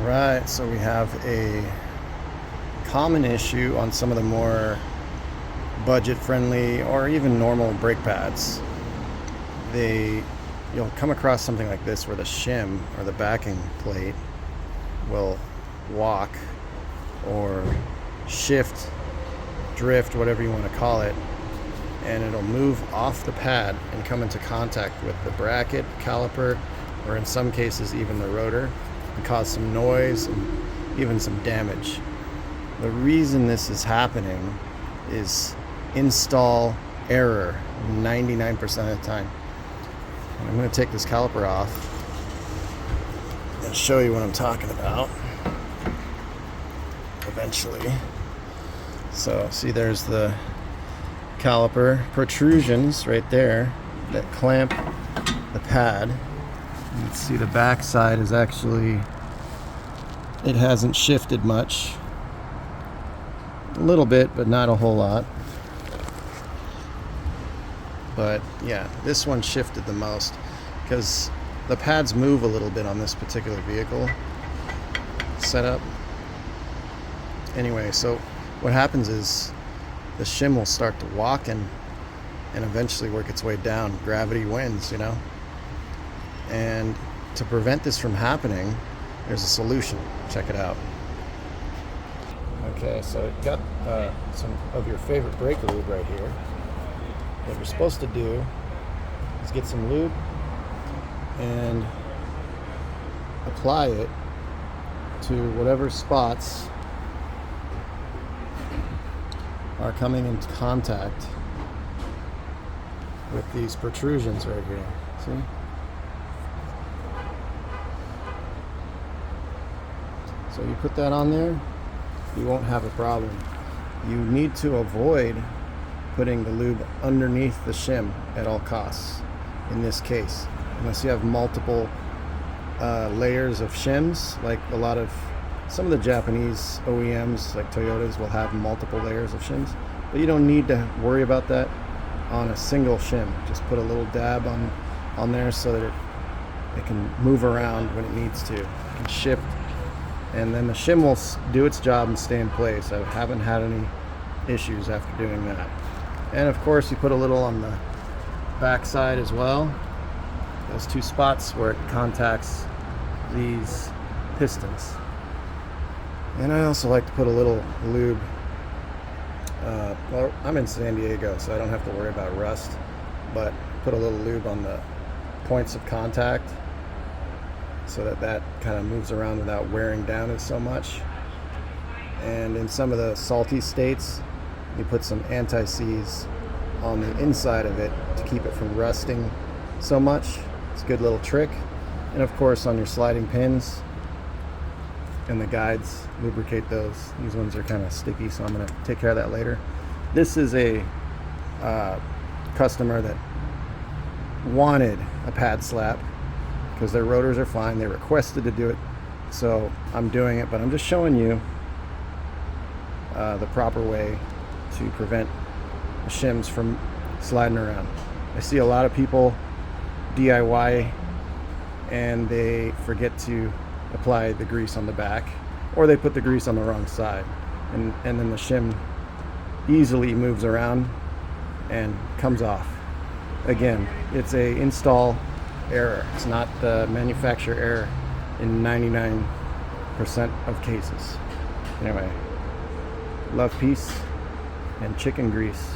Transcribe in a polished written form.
Right, so we have a common issue on some of the more budget-friendly or even normal brake pads. You'll come across something like this where the shim or the backing plate will walk or shift, drift, whatever you want to call it, and it'll move off the pad and come into contact with the bracket, caliper, or in some cases even the rotor, and cause some noise and even some damage. The reason this is happening is install error 99% of the time. And I'm going to take this caliper off and show you what I'm talking about eventually. So see, there's the caliper protrusions right there that clamp the pad. You can see the back side is actually, it hasn't shifted much. A little bit, but not a whole lot. But yeah, this one shifted the most because the pads move a little bit on this particular vehicle setup. Anyway, so what happens is the shim will start to walk and eventually work its way down. Gravity wins, you know? And to prevent this from happening, there's a solution. Check it out. Okay, so you got some of your favorite brake lube right here. What you're supposed to do is get some lube and apply it to whatever spots are coming into contact with these protrusions right here. See? So you put that on there, you won't have a problem. You need to avoid putting the lube underneath the shim at all costs in this case, unless you have multiple layers of shims, like some of the Japanese OEMs like Toyotas will have multiple layers of shims, but you don't need to worry about that on a single shim. Just put a little dab on there so that it can move around when it needs to. It can shift, and then the shim will do its job and stay in place. I haven't had any issues after doing that. And of course, you put a little on the back side as well. Those two spots where it contacts these pistons. And I also like to put a little lube. Well, I'm in San Diego, so I don't have to worry about rust, but put a little lube on the points of contact so that kind of moves around without wearing down it so much. And in some of the salty states, you put some anti-seize on the inside of it to keep it from rusting so much. It's a good little trick. And of course, on your sliding pins and the guides, lubricate those. These ones are kind of sticky, so I'm going to take care of that later. This is a customer that wanted a pad slap because their rotors are fine. They requested to do it, so I'm doing it, but I'm just showing you the proper way to prevent the shims from sliding around. I see a lot of people DIY and they forget to apply the grease on the back, or they put the grease on the wrong side, and then the shim easily moves around and comes off. Again, it's a install error. It's not the manufacturer error in 99% of cases. Anyway, love, peace, and chicken grease.